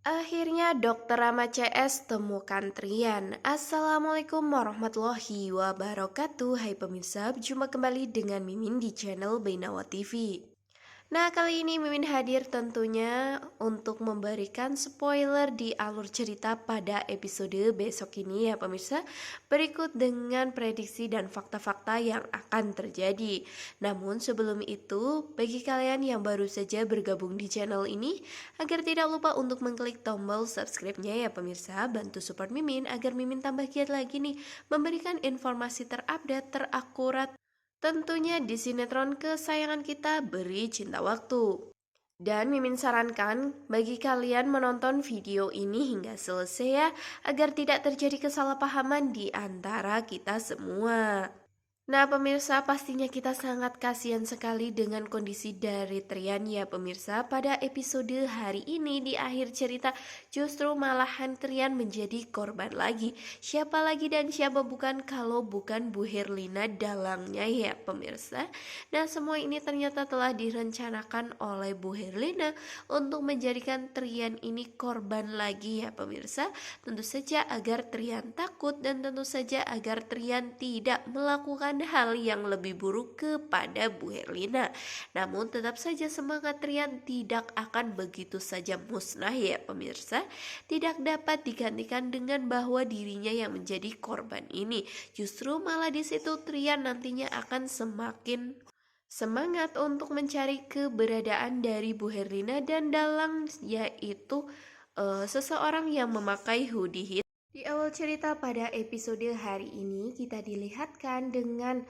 Akhirnya Dokter Rama CS temukan Trian. Assalamualaikum warahmatullahi wabarakatuh. Hai pemirsa, berjumpa kembali dengan Mimin di channel Bainawa TV. Nah, kali ini Mimin hadir tentunya untuk memberikan spoiler di alur cerita pada episode besok ini ya pemirsa. Berikut dengan prediksi dan fakta-fakta yang akan terjadi. Namun sebelum itu, bagi kalian yang baru saja bergabung di channel ini, agar tidak lupa untuk mengklik tombol subscribe-nya ya pemirsa. Bantu support Mimin agar Mimin tambah giat lagi nih memberikan informasi terupdate, terakurat, tentunya di sinetron kesayangan kita Beri Cinta Waktu. Dan Mimin sarankan bagi kalian menonton video ini hingga selesai ya, agar tidak terjadi kesalahpahaman di antara kita semua. Nah pemirsa, pastinya kita sangat kasihan sekali dengan kondisi dari Trian ya pemirsa. Pada episode hari ini di akhir cerita justru malahan Trian menjadi korban lagi. Siapa lagi dan siapa bukan kalau bukan Bu Herlina dalangnya ya pemirsa. Nah semua ini ternyata telah direncanakan oleh Bu Herlina untuk menjadikan Trian ini korban lagi ya pemirsa. Tentu saja agar Trian takut dan tentu saja agar Trian tidak melakukan hal yang lebih buruk kepada Bu Herlina. Namun tetap saja semangat Trian tidak akan begitu saja musnah ya pemirsa. Tidak dapat digantikan dengan bahwa dirinya yang menjadi korban ini. Justru malah di situ Trian nantinya akan semakin semangat untuk mencari keberadaan dari Bu Herlina dan Dalang, yaitu seseorang yang memakai hoodie. Di awal cerita pada episode hari ini kita dilihatkan dengan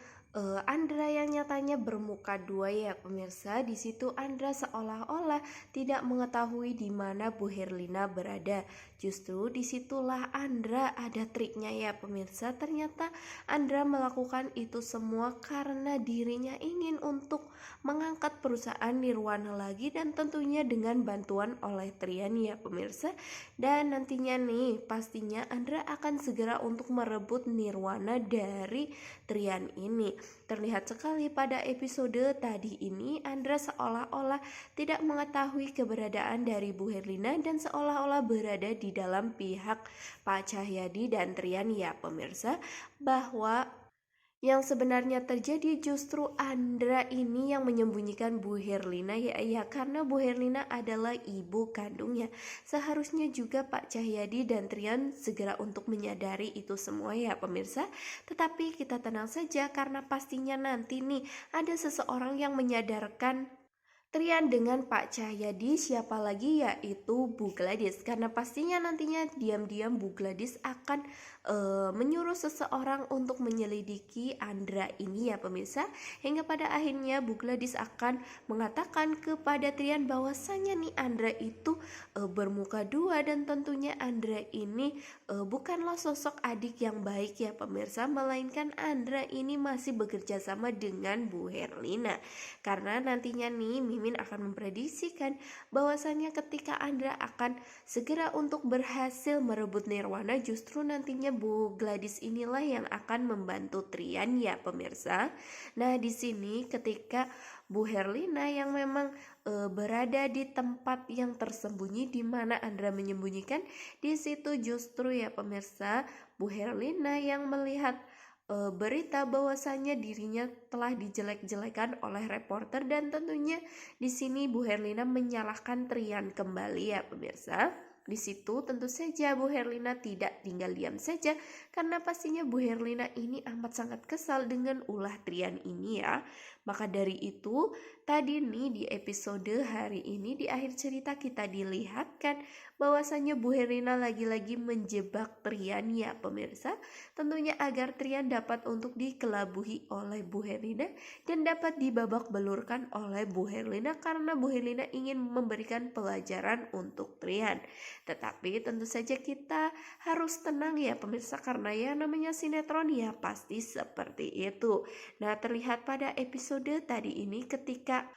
Andra yang nyatanya bermuka dua ya pemirsa. Di situ Andra seolah-olah tidak mengetahui di mana Bu Herlina berada. Justru disitulah Andra ada triknya ya pemirsa. Ternyata Andra melakukan itu semua karena dirinya ingin untuk mengangkat perusahaan Nirwana lagi dan tentunya dengan bantuan oleh Trian ya pemirsa. Dan nantinya nih pastinya Andra akan segera untuk merebut Nirwana dari Trian ini. Terlihat sekali pada episode tadi ini Andra seolah-olah tidak mengetahui keberadaan dari Bu Herlina dan seolah-olah berada di dalam pihak Pak Cahyadi dan Trian ya pemirsa, bahwa yang sebenarnya terjadi justru Andra ini yang menyembunyikan Bu Herlina ya karena Bu Herlina adalah ibu kandungnya. Seharusnya juga Pak Cahyadi dan Trian segera untuk menyadari itu semua ya pemirsa. Tetapi kita tenang saja karena pastinya nanti nih ada seseorang yang menyadarkan Trian dengan Pak Cahyadi, siapa lagi, yaitu Bu Gladys. Karena pastinya nantinya diam-diam Bu Gladys akan menyuruh seseorang untuk menyelidiki Andra ini ya pemirsa. Hingga pada akhirnya Bu Gladys akan mengatakan kepada Trian bahwasanya nih Andra itu bermuka dua dan tentunya Andra ini bukanlah sosok adik yang baik ya pemirsa, melainkan Andra ini masih bekerja sama dengan Bu Herlina. Karena nantinya nih Mimin akan memprediksikan bahwasannya ketika Andra akan segera untuk berhasil merebut Nirwana, justru nantinya Bu Gladys inilah yang akan membantu Trian ya pemirsa. Nah di sini ketika Bu Herlina yang memang berada di tempat yang tersembunyi di mana Andra menyembunyikan, di situ justru ya pemirsa Bu Herlina yang melihat berita bahwasannya dirinya telah dijelek-jelekan oleh reporter dan tentunya di sini Bu Herlina menyalahkan Trian kembali ya pemirsa. Di situ tentu saja Bu Herlina tidak tinggal diam saja karena pastinya Bu Herlina ini amat sangat kesal dengan ulah Trian ini ya. Maka dari itu tadi nih di episode hari ini di akhir cerita kita dilihatkan bahwasannya Bu Herlina lagi-lagi menjebak Trian ya pemirsa. Tentunya agar Trian dapat untuk dikelabuhi oleh Bu Herlina dan dapat dibabak belurkan oleh Bu Herlina karena Bu Herlina ingin memberikan pelajaran untuk Trian. Tetapi tentu saja kita harus tenang ya pemirsa karena ya namanya sinetron ya pasti seperti itu. Nah terlihat pada episode tadi ini ketika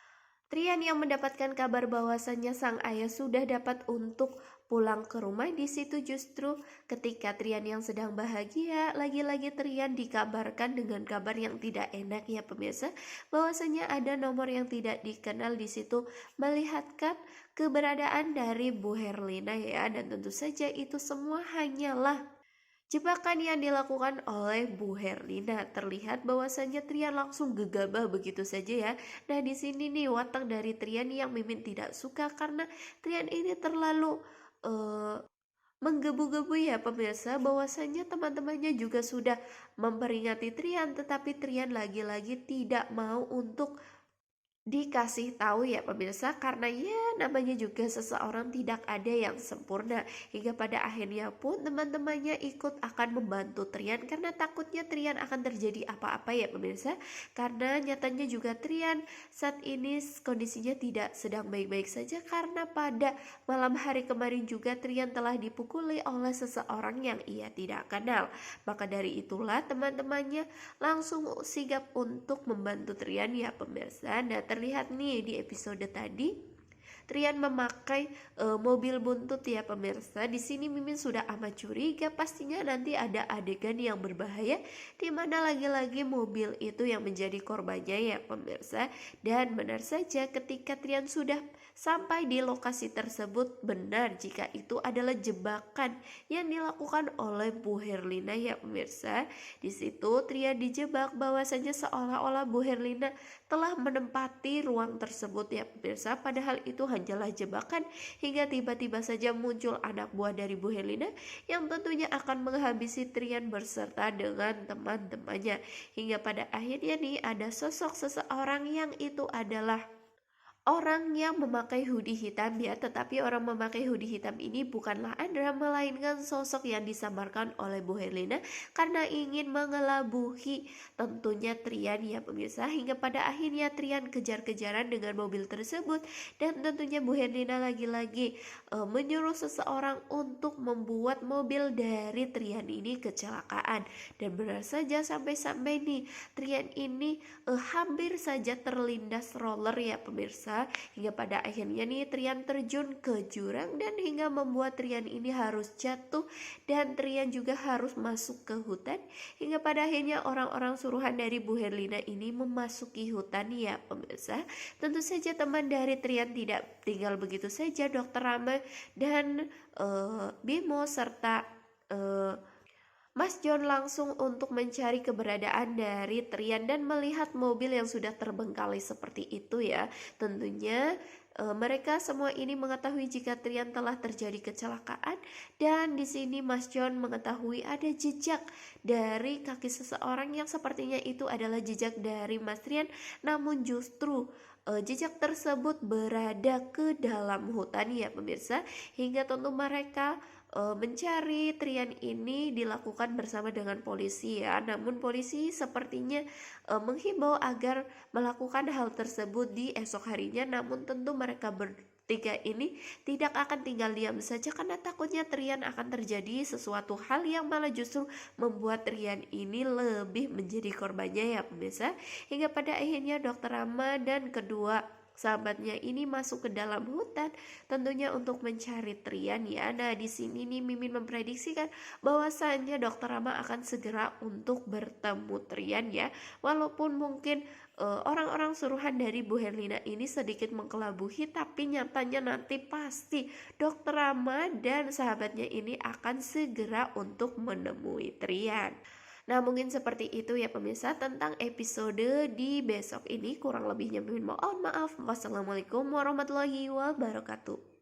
Trian yang mendapatkan kabar bahwasannya sang ayah sudah dapat untuk pulang ke rumah. Di situ justru ketika Trian yang sedang bahagia, lagi-lagi Trian dikabarkan dengan kabar yang tidak enak ya pemirsa, bahwasanya ada nomor yang tidak dikenal di situ melihatkan keberadaan dari Bu Herlina ya, dan tentu saja itu semua hanyalah jebakan yang dilakukan oleh Bu Herlina. Terlihat bahwasannya Trian langsung gegabah begitu saja ya. Nah, di sini nih watak dari Trian yang Mimin tidak suka karena Trian ini terlalu uh, menggebu-gebu ya pemirsa, bahwasannya teman-temannya juga sudah memperingati Trian, tetapi Trian lagi-lagi tidak mau untuk dikasih tahu ya pemirsa, karena ya namanya juga seseorang tidak ada yang sempurna. Hingga pada akhirnya pun teman-temannya ikut akan membantu Trian karena takutnya Trian akan terjadi apa-apa ya pemirsa. Karena nyatanya juga Trian saat ini kondisinya tidak sedang baik-baik saja, karena pada malam hari kemarin juga Trian telah dipukuli oleh seseorang yang ia tidak kenal. Maka dari itulah teman-temannya langsung sigap untuk membantu Trian ya pemirsa. Nah, terlihat nih di episode tadi Trian memakai mobil buntut ya pemirsa. Di sini Mimin sudah amat curiga, pastinya nanti ada adegan yang berbahaya di mana lagi-lagi mobil itu yang menjadi korbannya ya pemirsa. Dan benar saja ketika Trian sudah sampai di lokasi tersebut, benar jika itu adalah jebakan yang dilakukan oleh Bu Herlina ya pemirsa. Di situ Trian dijebak bahwasanya seolah-olah Bu Herlina telah menempati ruang tersebut ya pemirsa, padahal itu hanyalah jebakan. Hingga tiba-tiba saja muncul anak buah dari Bu Herlina yang tentunya akan menghabisi Trian berserta dengan teman-temannya. Hingga pada akhirnya nih ada sosok seseorang yang itu adalah orang yang memakai hoodie hitam ya, tetapi orang memakai hoodie hitam ini bukanlah Andra, melainkan sosok yang disamarkan oleh Bu Herlina karena ingin mengelabuhi tentunya Trian ya pemirsa. Hingga pada akhirnya Trian kejar-kejaran dengan mobil tersebut, dan tentunya Bu Herlina lagi-lagi menyuruh seseorang untuk membuat mobil dari Trian ini kecelakaan. Dan benar saja sampai-sampai nih Trian ini hampir saja terlindas roller ya pemirsa. Hingga pada akhirnya nih Trian terjun ke jurang, dan hingga membuat Trian ini harus jatuh, dan Trian juga harus masuk ke hutan. Hingga pada akhirnya orang-orang suruhan dari Bu Herlina ini memasuki hutan ya pemirsa. Tentu saja teman dari Trian tidak tinggal begitu saja. Dokter Rama dan Bimo serta Mas John langsung untuk mencari keberadaan dari Trian dan melihat mobil yang sudah terbengkalai seperti itu ya. Tentunya mereka semua ini mengetahui jika Trian telah terjadi kecelakaan, dan di sini Mas John mengetahui ada jejak dari kaki seseorang yang sepertinya itu adalah jejak dari Mas Trian, namun justru jejak tersebut berada ke dalam hutan ya pemirsa. Hingga tentu mereka mencari Trian ini dilakukan bersama dengan polisi ya. Namun polisi sepertinya menghimbau agar melakukan hal tersebut di esok harinya. Namun tentu mereka bertiga ini tidak akan tinggal diam saja, karena takutnya Trian akan terjadi sesuatu hal yang malah justru membuat Trian ini lebih menjadi korbannya ya pemirsa. Hingga pada akhirnya Dokter Rama dan kedua sahabatnya ini masuk ke dalam hutan tentunya untuk mencari Trian ya. Nah, di sini nih Mimin memprediksikan bahwasannya Dokter Rama akan segera untuk bertemu Trian ya. Walaupun mungkin orang-orang suruhan dari Bu Herlina ini sedikit mengkelabuhi, tapi nyatanya nanti pasti Dokter Rama dan sahabatnya ini akan segera untuk menemui Trian. Nah, mungkin seperti itu ya pemirsa tentang episode di besok ini. Kurang lebihnya mohon maaf. Wassalamualaikum warahmatullahi wabarakatuh.